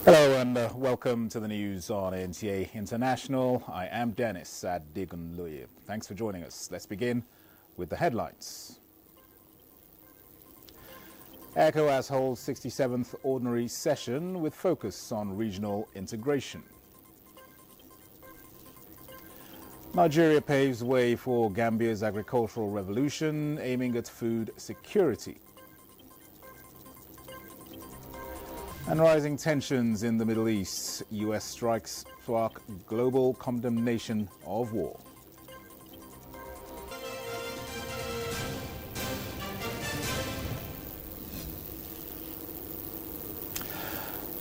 Hello and welcome to the news on NTAi International. I am Dennis Adigunloye. Thanks for joining us. Let's begin with the headlines. ECOWAS holds 67th Ordinary Session with focus on regional integration. Nigeria paves way for Gambia's agricultural revolution, aiming at food security. And rising tensions in the Middle East, US strikes spark global condemnation of war.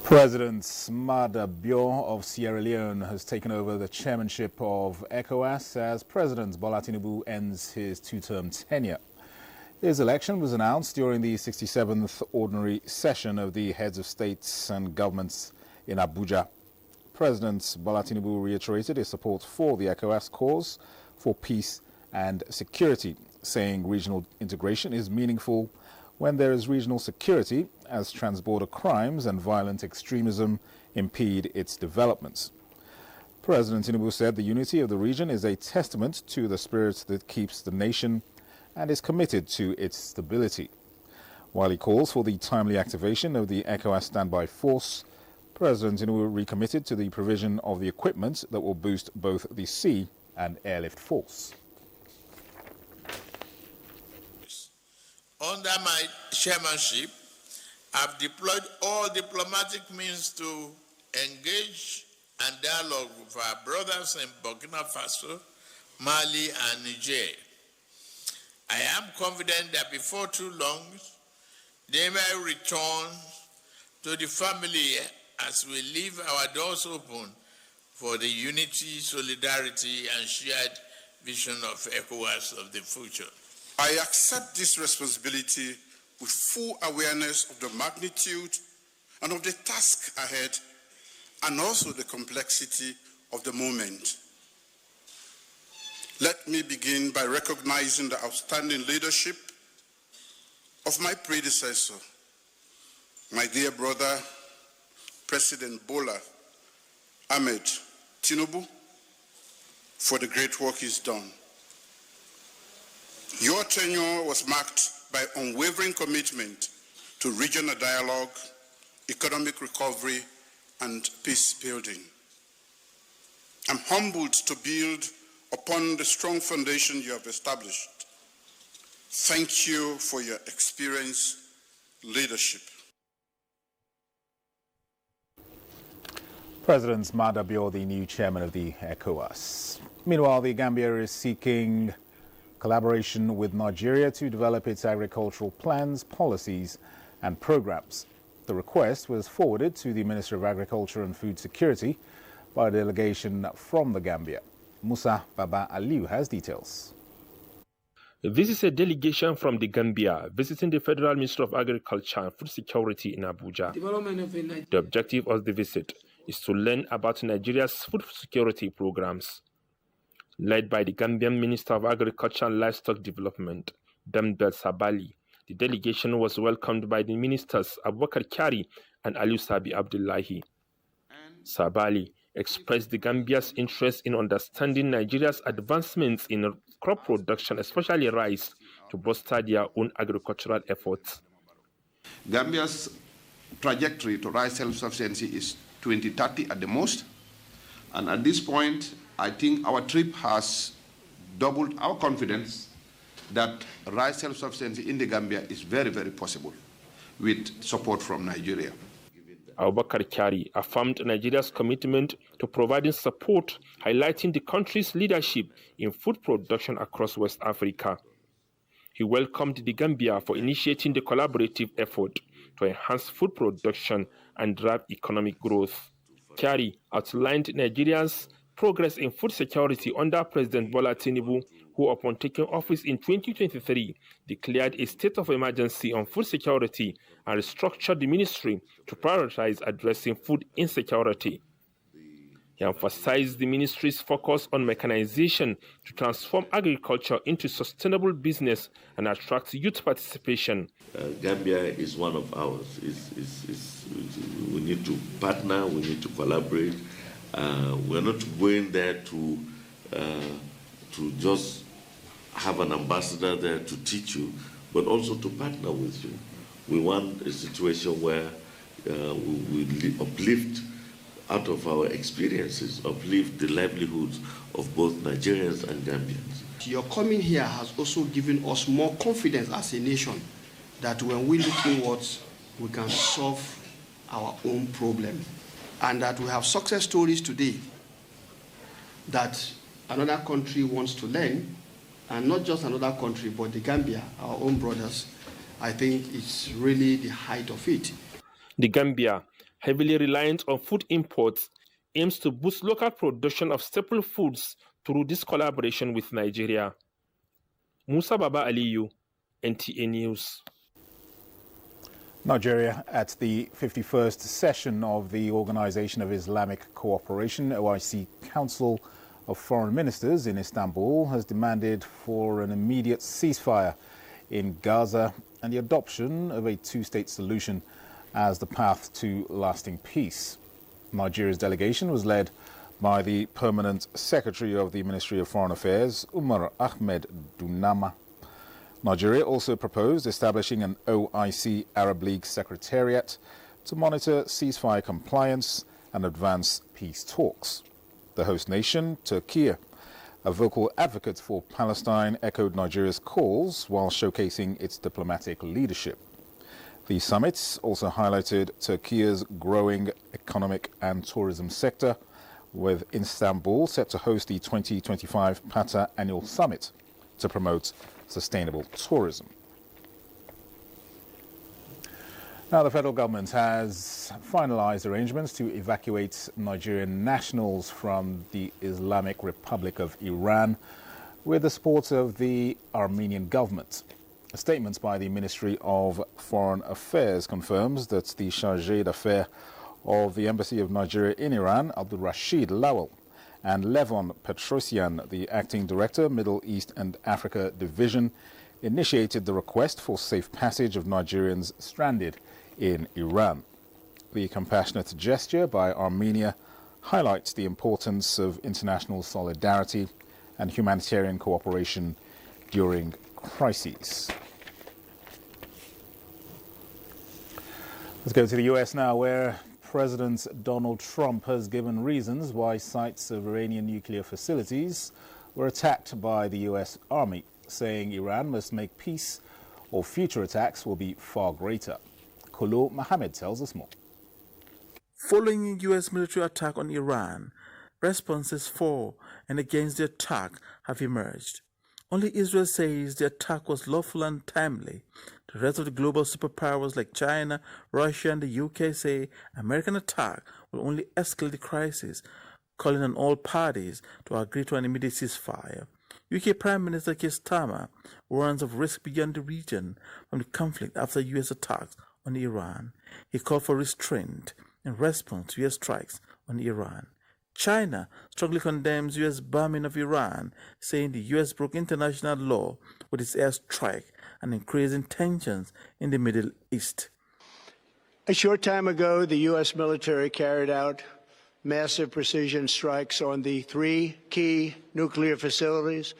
President Maada Bio of Sierra Leone has taken over the chairmanship of ECOWAS as President Bola Tinubu ends his two-term tenure. His election was announced during the 67th Ordinary Session of the Heads of States and Governments in Abuja. President Bola Tinubu reiterated his support for the ECOWAS cause for peace and security, saying regional integration is meaningful when there is regional security, as transborder crimes and violent extremism impede its development. President Tinubu said the unity of the region is a testament to the spirit that keeps the nation and is committed to its stability. While he calls for the timely activation of the ECOWAS standby force, President Tinubu recommitted to the provision of the equipment that will boost both the sea and airlift force. Under my chairmanship, I've deployed all diplomatic means to engage and dialogue with our brothers in Burkina Faso, Mali, and Niger. I am confident that before too long, they may return to the family as we leave our doors open for the unity, solidarity, and shared vision of ECOWAS of the future. I accept this responsibility with full awareness of the magnitude and of the task ahead, and also the complexity of the moment. Let me begin by recognizing the outstanding leadership of my predecessor, my dear brother, President Bola Ahmed Tinubu, for the great work he's done. Your tenure was marked by unwavering commitment to regional dialogue, economic recovery, and peace building. I'm humbled to build upon the strong foundation you have established. Thank you for your experience, leadership. President Maada Bio, the new chairman of the ECOWAS. Meanwhile, the Gambia is seeking collaboration with Nigeria to develop its agricultural plans, policies, and programs. The request was forwarded to the Minister of Agriculture and Food Security by a delegation from the Gambia. Musa Baba Aliu has details. This is a delegation from the Gambia visiting the Federal Minister of Agriculture and Food Security in Abuja. The objective of the visit is to learn about Nigeria's food security programs. Led by the Gambian Minister of Agriculture and Livestock Development, Dambel Sabali, the delegation was welcomed by the ministers Abubakar Kyari and Aliu Sabi Abdullahi. Sabali expressed the Gambia's interest in understanding Nigeria's advancements in crop production, especially rice, to bolster their own agricultural efforts. Gambia's trajectory to rice self-sufficiency is 2030 at the most, and at this point, I think our trip has doubled our confidence that rice self-sufficiency in the Gambia is very, very possible with support from Nigeria. Abubakar Kyari affirmed Nigeria's commitment to providing support, highlighting the country's leadership in food production across West Africa. He welcomed the Gambia for initiating the collaborative effort to enhance food production and drive economic growth. Kyari outlined Nigeria's progress in food security under President Bola Tinubu, who upon taking office in 2023 declared a state of emergency on food security and restructured the ministry to prioritize addressing food insecurity. He emphasized the ministry's focus on mechanization to transform agriculture into sustainable business and attract youth participation. Gambia is one of ours. We need to partner, we need to collaborate. We're not going there to just have an ambassador there to teach you, but also to partner with you. We want a situation where we uplift out of our experiences, uplift the livelihoods of both Nigerians and Gambians. Your coming here has also given us more confidence as a nation that when we look inwards, we can solve our own problem. And that we have success stories today that another country wants to learn, and not just another country, but the Gambia, our own brothers. I think it's really the height of it. The Gambia, heavily reliant on food imports, aims to boost local production of staple foods through this collaboration with Nigeria. Musa Baba Aliyu, NTAi News. Nigeria, at the 51st session of the Organization of Islamic Cooperation, OIC Council of Foreign Ministers in Istanbul, has demanded for an immediate ceasefire in Gaza and the adoption of a two-state solution as the path to lasting peace. Nigeria's delegation was led by the Permanent Secretary of the Ministry of Foreign Affairs, Umar Ahmed Dunama. Nigeria also proposed establishing an OIC Arab League Secretariat to monitor ceasefire compliance and advance peace talks. The host nation, Turkey, a vocal advocate for Palestine, echoed Nigeria's calls while showcasing its diplomatic leadership. The summit also highlighted Turkey's growing economic and tourism sector, with Istanbul set to host the 2025 PATA Annual Summit to promote sustainable tourism. Now, the federal government has finalized arrangements to evacuate Nigerian nationals from the Islamic Republic of Iran with the support of the Armenian government. A statement by the Ministry of Foreign Affairs confirms that the chargé d'affaires of the Embassy of Nigeria in Iran, Abdul Rashid Lawal, and Levon Petrosian, the acting director, Middle East and Africa Division, initiated the request for safe passage of Nigerians stranded in Iran. The compassionate gesture by Armenia highlights the importance of international solidarity and humanitarian cooperation during crises. Let's go to the US now, where President Donald Trump has given reasons why sites of Iranian nuclear facilities were attacked by the US Army, saying Iran must make peace or future attacks will be far greater. Kolo Mohammed tells us more. Following a U.S. military attack on Iran, responses for and against the attack have emerged. Only Israel says the attack was lawful and timely. The rest of the global superpowers like China, Russia, and the UK say American attack will only escalate the crisis, calling on all parties to agree to an immediate ceasefire. UK Prime Minister Keir Starmer warns of risk beyond the region from the conflict after U.S. attacks on Iran. He called for restraint in response to U.S. strikes on Iran. China strongly condemns U.S. bombing of Iran, saying the U.S. broke international law with its airstrike and increasing tensions in the Middle East. A short time ago, the U.S. military carried out massive precision strikes on the three key nuclear facilities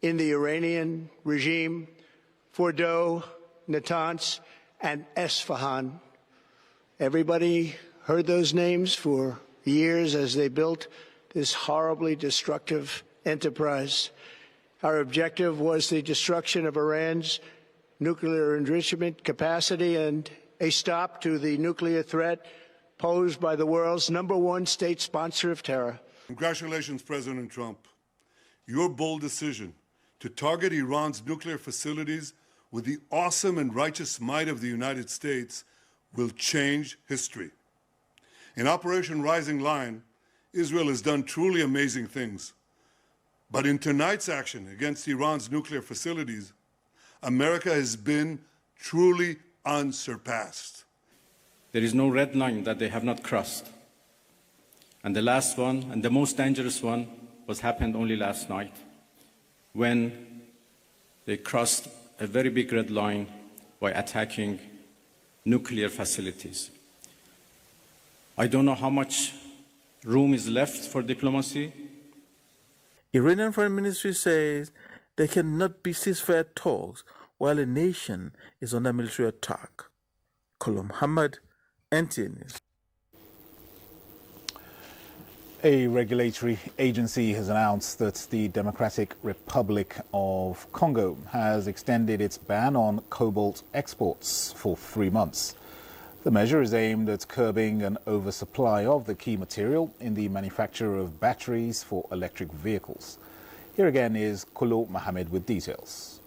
in the Iranian regime: Fordow, Natanz, and Esfahan. Everybody heard those names for years as they built this horribly destructive enterprise. Our objective was the destruction of Iran's nuclear enrichment capacity and a stop to the nuclear threat posed by the world's #1 state sponsor of terror. Congratulations, President Trump. Your bold decision to target Iran's nuclear facilities with the awesome and righteous might of the United States will change history. In Operation Rising Lion, Israel has done truly amazing things. But in tonight's action against Iran's nuclear facilities, America has been truly unsurpassed. There is no red line that they have not crossed. And the last one, and the most dangerous one, was happened only last night, when they crossed a very big red line by attacking nuclear facilities. I don't know how much room is left for diplomacy. Iranian Foreign Ministry says there cannot be ceasefire talks while a nation is under military attack. Kolum Hamad, NTAi News. A regulatory agency has announced that the Democratic Republic of Congo has extended its ban on cobalt exports for 3 months. The measure is aimed at curbing an oversupply of the key material in the manufacture of batteries for electric vehicles. Here again is Kolo Mohammed with details.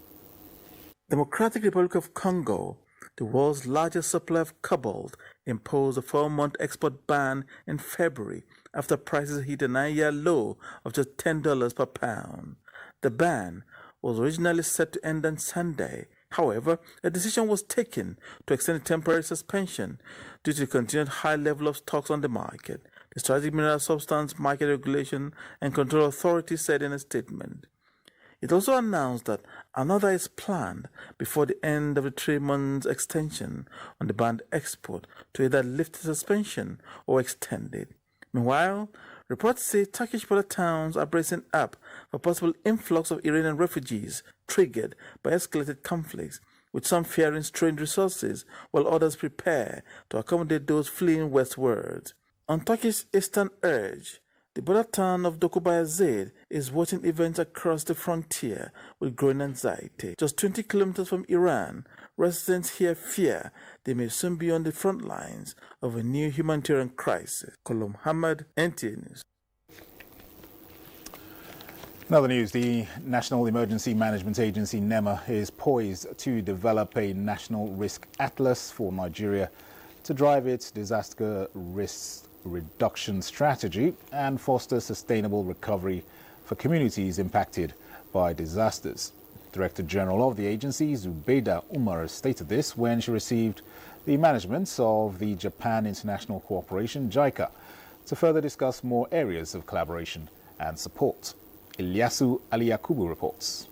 Democratic Republic of Congo, the world's largest supplier of cobalt, imposed a 4-month export ban in February after prices hit a 9-year low of just $10 per pound. The ban was originally set to end on Sunday. However, a decision was taken to extend a temporary suspension due to the continued high level of stocks on the market, the Strategic Mineral Substance Market Regulation and Control Authority said in a statement. It also announced that another is planned before the end of the 3-month extension on the banned export to either lift the suspension or extend it. Meanwhile, reports say Turkish border towns are bracing up for possible influx of Iranian refugees triggered by escalated conflicts, with some fearing strained resources while others prepare to accommodate those fleeing westward. On Turkish eastern urge, the border town of Dokubayazid is watching events across the frontier with growing anxiety. Just 20 kilometers from Iran, residents here fear they may soon be on the front lines of a new humanitarian crisis. Kolum Hamad, NTAi News. In other news, the National Emergency Management Agency, NEMA, is poised to develop a national risk atlas for Nigeria to drive its disaster risk reduction strategy and foster sustainable recovery for communities impacted by disasters. Director General of the agency, Zubeida Umar, stated this when she received the management of the Japan International Cooperation, JICA, to further discuss more areas of collaboration and support. Ilyasu Aliyakubu reports.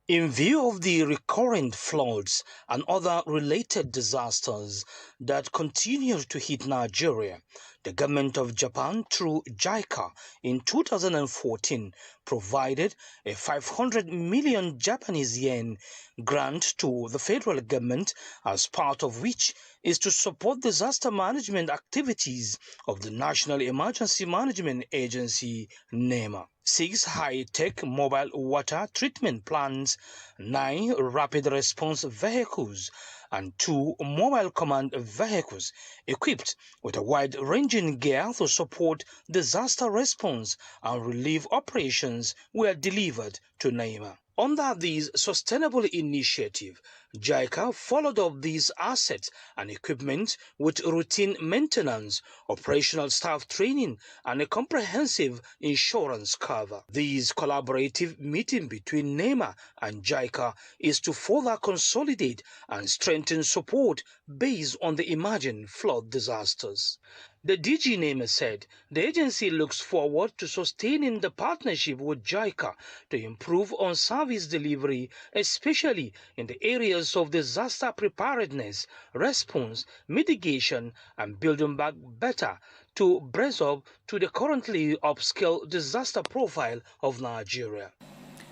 In view of the recurrent floods and other related disasters that continue to hit Nigeria, the government of Japan, through JICA, in 2014 provided a 500 million Japanese yen grant to the federal government, as part of which is to support disaster management activities of the National Emergency Management Agency, NEMA. 6 high-tech mobile water treatment plants, 9 rapid response vehicles, and 2 mobile command vehicles equipped with a wide-ranging gear to support disaster response and relief operations were delivered to NEMA. Under this sustainable initiative, JICA followed up these assets and equipment with routine maintenance, operational staff training, and a comprehensive insurance cover. This collaborative meeting between NEMA and JICA is to further consolidate and strengthen support based on the emerging flood disasters. The DG NEMA said the agency looks forward to sustaining the partnership with JICA to improve on service delivery, especially in the areas of disaster preparedness, response, mitigation, and building back better to brace up to the currently upscale disaster profile of Nigeria.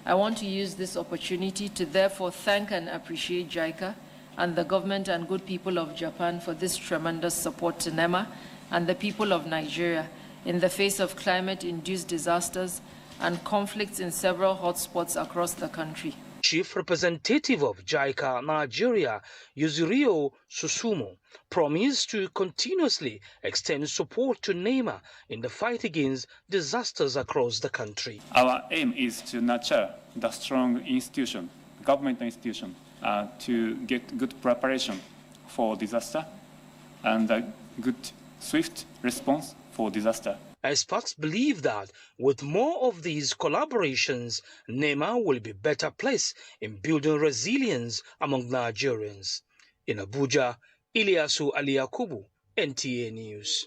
I want to use this opportunity to therefore thank and appreciate JICA and the government and good people of Japan for this tremendous support to NEMA and the people of Nigeria in the face of climate-induced disasters and conflicts in several hotspots across the country. Chief Representative of JICA Nigeria, Yuzurio Susumo, promised to continuously extend support to NEMA in the fight against disasters across the country. Our aim is to nurture the strong institution, government institution, to get good preparation for disaster and a good swift response for disaster. Experts believe that with more of these collaborations, NEMA will be better placed in building resilience among Nigerians. In Abuja, Ilyasu Aliyakubu, NTAi News.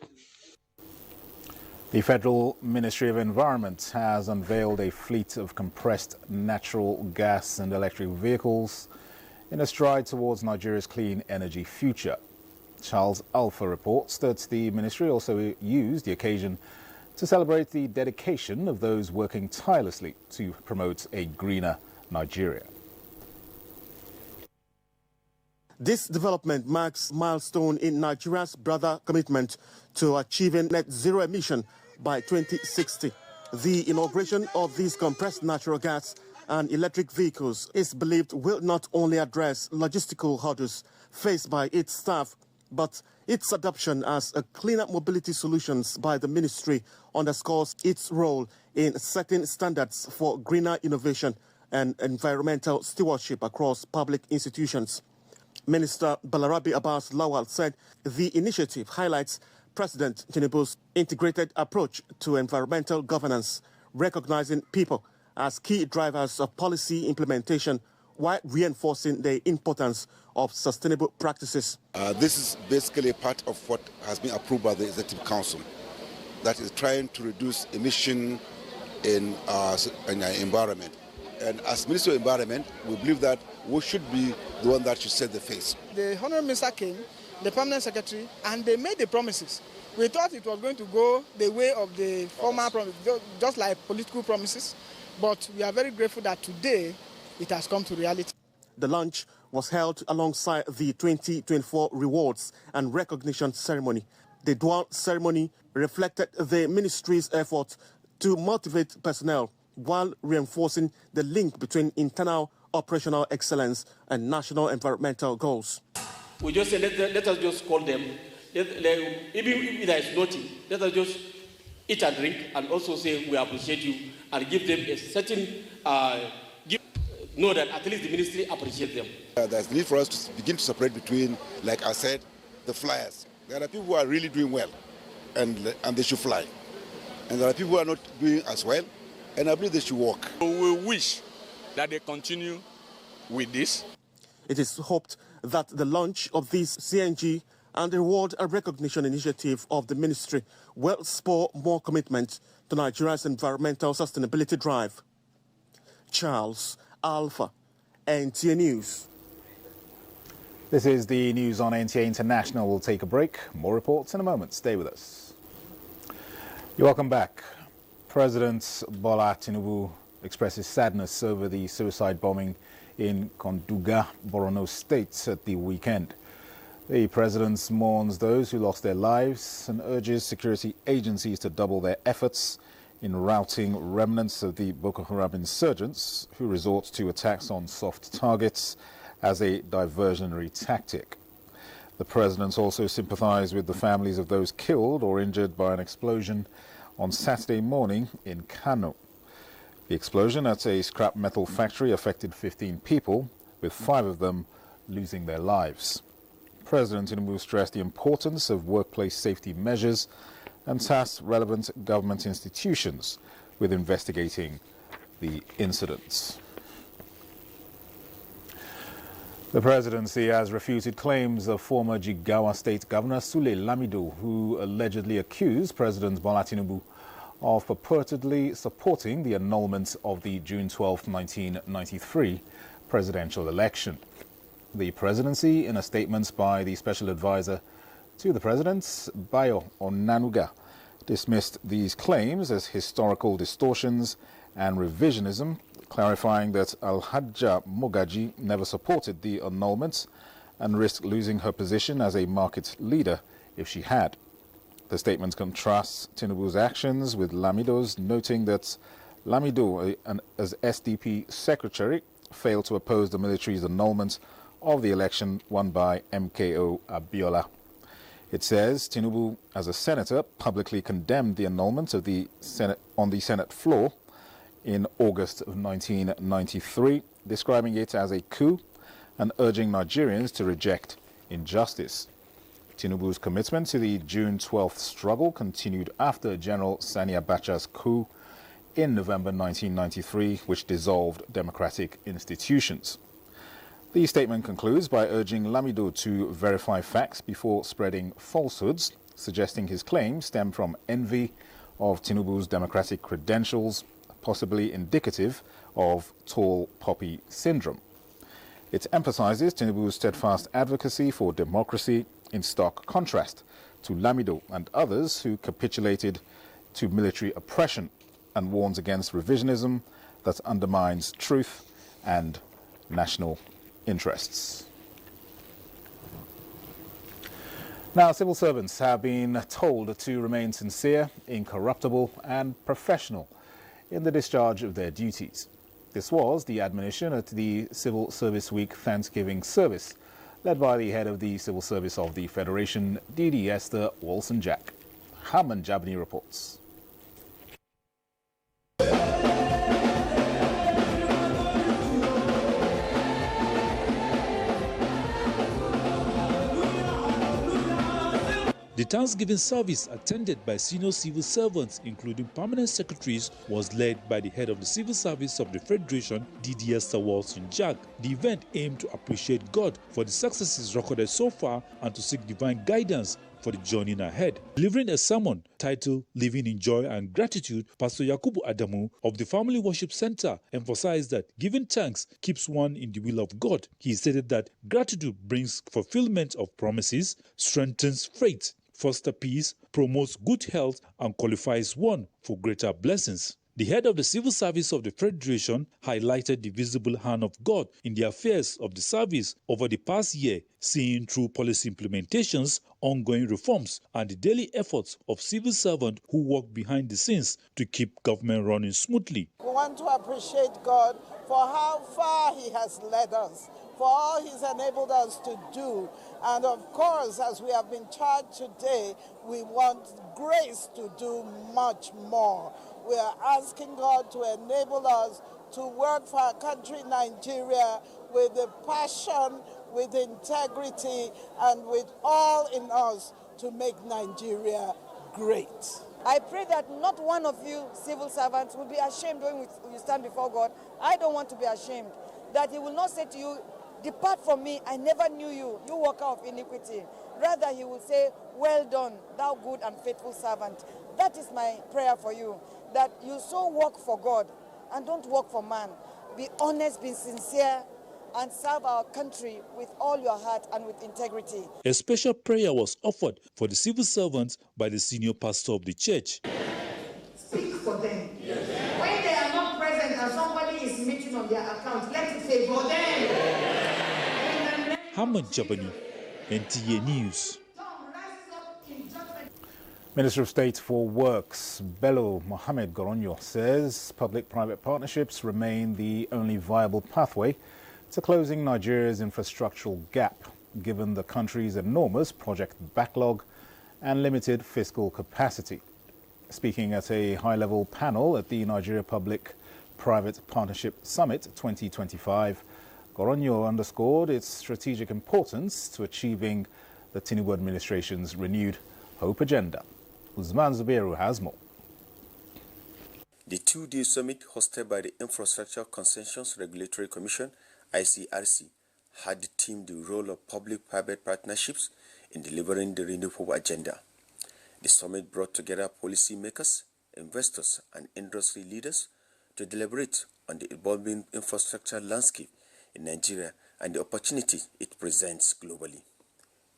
The Federal Ministry of Environment has unveiled a fleet of compressed natural gas and electric vehicles in a stride towards Nigeria's clean energy future. Charles Alpha reports that the ministry also used the occasion to celebrate the dedication of those working tirelessly to promote a greener Nigeria. This development marks a milestone in Nigeria's broader commitment to achieving net zero emission by 2060. The inauguration of these compressed natural gas and electric vehicles is believed will not only address logistical hurdles faced by its staff, but its adoption as a cleaner mobility solutions by the ministry underscores its role in setting standards for greener innovation and environmental stewardship across public institutions. Minister Balarabe Abbas Lawal said the initiative highlights President Tinubu's integrated approach to environmental governance, recognizing people as key drivers of policy implementation while reinforcing the importance of sustainable practices. This is basically part of what has been approved by the Executive Council, that is trying to reduce emission in our environment. And as Minister of Environment, we believe that we should be the one that should set the face. The Honourable Minister came, the Permanent Secretary, and they made the promises. We thought it was going to go the way of the former promises, just like political promises. But we are very grateful that today it has come to reality. The launch was held alongside the 2024 Rewards and Recognition Ceremony. The dual ceremony reflected the ministry's effort to motivate personnel while reinforcing the link between internal operational excellence and national environmental goals. We just say, let us just call them, even if there is nothing, let us just eat and drink and also say we appreciate you and give them a certain, know that at least the ministry appreciates them. There's need for us to begin to separate between, like I said, the flyers. There are people who are really doing well and they should fly. And there are people who are not doing as well, and I believe they should walk. We wish that they continue with this. It is hoped that the launch of this CNG and the reward and recognition initiative of the ministry will spur more commitment to Nigeria's environmental sustainability drive. Charles Alpha, NTAi News. This is the news on NTAi International. We'll take a break. More reports in a moment. Stay with us. You're welcome back. President Bola Tinubu expresses sadness over the suicide bombing in Konduga, Borno State at the weekend. The president mourns those who lost their lives and urges security agencies to double their efforts in routing remnants of the Boko Haram insurgents who resort to attacks on soft targets as a diversionary tactic. The president also sympathized with the families of those killed or injured by an explosion on Saturday morning in Kano. The explosion at a scrap metal factory affected 15 people, with 5 of them losing their lives. President Tinubu stressed the importance of workplace safety measures and tasked relevant government institutions with investigating the incidents. The presidency has refuted claims of former Jigawa State Governor Sule Lamido, who allegedly accused President Bola Tinubu of purportedly supporting the annulment of the June 12, 1993 presidential election. The presidency, in a statement by the special advisor to the president, Bayo Onanuga, dismissed these claims as historical distortions and revisionism, clarifying that Alhaja Mogaji never supported the annulment and risked losing her position as a market leader if she had. The statement contrasts Tinubu's actions with Lamido's, noting that Lamido, as SDP secretary, failed to oppose the military's annulment of the election won by MKO Abiola. It says Tinubu, as a senator, publicly condemned the annulment of the Senate on the Senate floor in August of 1993, describing it as a coup and urging Nigerians to reject injustice. Tinubu's commitment to the June 12th struggle continued after General Sani Abacha's coup in November 1993, which dissolved democratic institutions. The statement concludes by urging Lamido to verify facts before spreading falsehoods, suggesting his claims stem from envy of Tinubu's democratic credentials, possibly indicative of tall poppy syndrome. It emphasizes Tinubu's steadfast advocacy for democracy in stark contrast to Lamido and others who capitulated to military oppression, and warns against revisionism that undermines truth and national interests. Now, civil servants have been told to remain sincere, incorruptible and professional in the discharge of their duties. This was the admonition at the Civil Service Week Thanksgiving service, led by the head of the Civil Service of the Federation, DD Esther Wilson-Jack. Haman Jabani reports. The Thanksgiving service, attended by senior civil servants, including permanent secretaries, was led by the head of the Civil Service of the Federation, DD Esther Wilson-Jack. The event aimed to appreciate God for the successes recorded so far and to seek divine guidance for the journey ahead. Delivering a sermon titled Living in Joy and Gratitude, Pastor Yakubu Adamu of the Family Worship Center emphasized that giving thanks keeps one in the will of God. He stated that gratitude brings fulfillment of promises, strengthens faith, fosters peace, promotes good health, and qualifies one for greater blessings. The head of the Civil Service of the Federation highlighted the visible hand of God in the affairs of the service over the past year, seeing through policy implementations, ongoing reforms, and the daily efforts of civil servants who work behind the scenes to keep government running smoothly. We want to appreciate God for how far He has led us, for all He's enabled us to do. And of course, as we have been charged today, we want grace to do much more. We are asking God to enable us to work for our country, Nigeria, with the passion, with integrity, and with all in us to make Nigeria great. I pray that not one of you civil servants will be ashamed when you stand before God. I don't want to be ashamed. That He will not say to you, "Depart from me, I never knew you, you worker of iniquity." Rather, He will say, "Well done, thou good and faithful servant." That is my prayer for you, that you so work for God and don't work for man. Be honest, be sincere, and serve our country with all your heart and with integrity. A special prayer was offered for the civil servants by the senior pastor of the church. Speak for them. Yes. When they are not present and somebody is meeting on their account, let it say for them. Haman Jabani, NTAi News. Minister of State for Works, Bello Mohamed Goronyo, says public-private partnerships remain the only viable pathway to closing Nigeria's infrastructural gap, given the country's enormous project backlog and limited fiscal capacity. Speaking at a high-level panel at the Nigeria Public-Private Partnership Summit 2025, Goronyo underscored its strategic importance to achieving the Tinubu administration's renewed hope agenda. Usman Zubairu has more. The two-day summit hosted by the Infrastructure Concessions Regulatory Commission, ICRC, had themed the role of public-private partnerships in delivering the renewed hope agenda. The summit brought together policymakers, investors, and industry leaders to deliberate on the evolving infrastructure landscape in Nigeria and the opportunity it presents globally.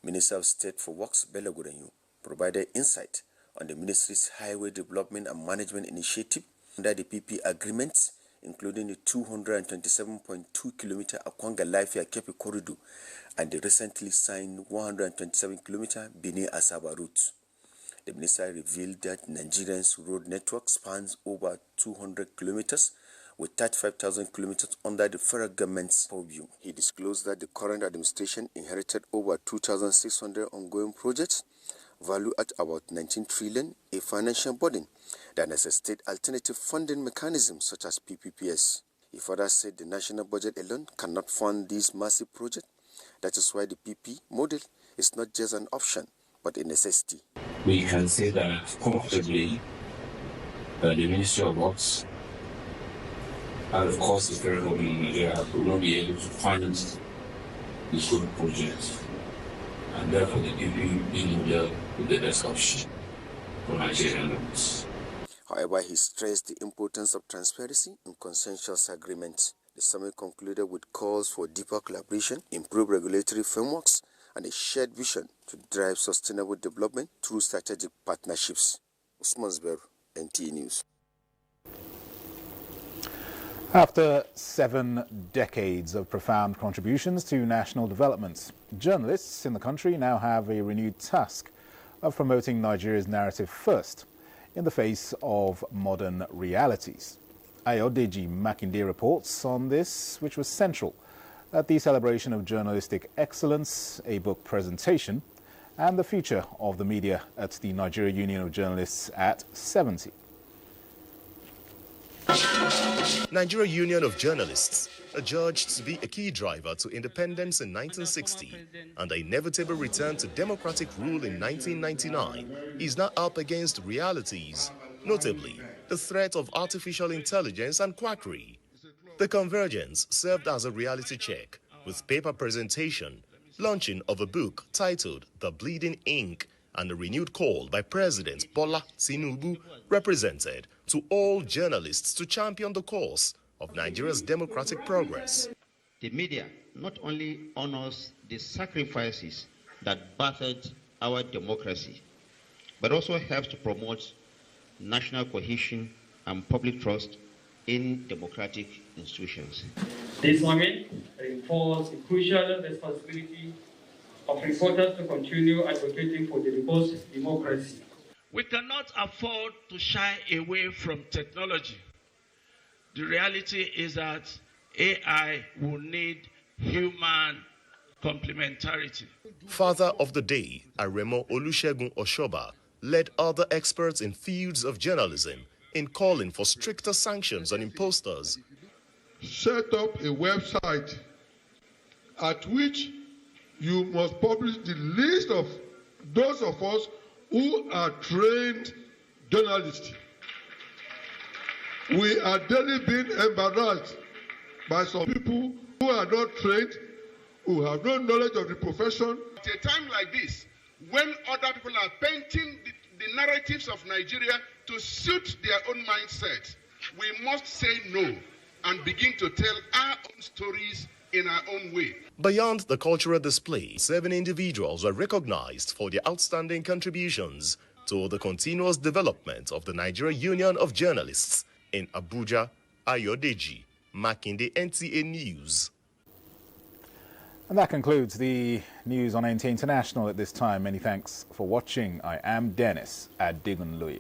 Minister of State for Works, Bello Goronyo, provided insight on the ministry's Highway Development and Management Initiative under the PP agreements, including the 227.2-kilometer Akwanga-Lafia-Kepi corridor and the recently signed 127-kilometer Benin-Asaba route. The minister revealed that Nigeria's road network spans over 200 kilometers, with 35,000 kilometers under the federal government's purview. He disclosed that the current administration inherited over 2,600 ongoing projects, valued at about 19 trillion, a financial burden that necessitates alternative funding mechanisms such as PPPs. He further said the national budget alone cannot fund these massive projects. That is why the PP model is not just an option, but a necessity. We can say that comfortably the Ministry of Works and of course the federal government of Nigeria will not be able to finance this sort of projects. And therefore the PP model is the best option for Nigerian roads. However, he stressed the importance of transparency and consensus agreements. The summit concluded with calls for deeper collaboration, improved regulatory frameworks, and a shared vision to drive sustainable development through strategic partnerships. Usman Zubairu, NTAi News. After 7 decades of profound contributions to national development, journalists in the country now have a renewed task of promoting Nigeria's narrative first in the face of modern realities. Ayodeji Makinde reports on this, which was central at the celebration of journalistic excellence, a book presentation, and the future of the media at the Nigerian Union of Journalists at 70. Nigeria Union of Journalists, adjudged to be a key driver to independence in 1960 and the inevitable return to democratic rule in 1999, is now up against realities, notably the threat of artificial intelligence and quackery. The convergence served as a reality check with paper presentation, launching of a book titled The Bleeding Ink, and a renewed call by President Bola Tinubu represented to all journalists to champion the cause of Nigeria's democratic progress. The media not only honors the sacrifices that birthed our democracy, but also helps to promote national cohesion and public trust in democratic institutions. This moment reinforces the crucial responsibility of reporters to continue advocating for the robust democracy. We cannot afford to shy away from technology. The reality is that AI will need human complementarity. Father of the day, Aremo Olusegun Oshoba, led other experts in fields of journalism in calling for stricter sanctions on imposters. Set up a website at which you must publish the list of those of us who are trained journalists. We are daily being embarrassed by some people who are not trained, who have no knowledge of the profession. At a time like this, when other people are painting the narratives of Nigeria to suit their own mindset, we must say no and begin to tell our own stories in our own way. Beyond the cultural display, 7 individuals were recognized for their outstanding contributions to the continuous development of the Nigerian Union of Journalists in Abuja. Ayodeji Makinde, NTAi News. And that concludes the news on NTAi International at this time. Many thanks for watching. I am Dennis Adigunloye.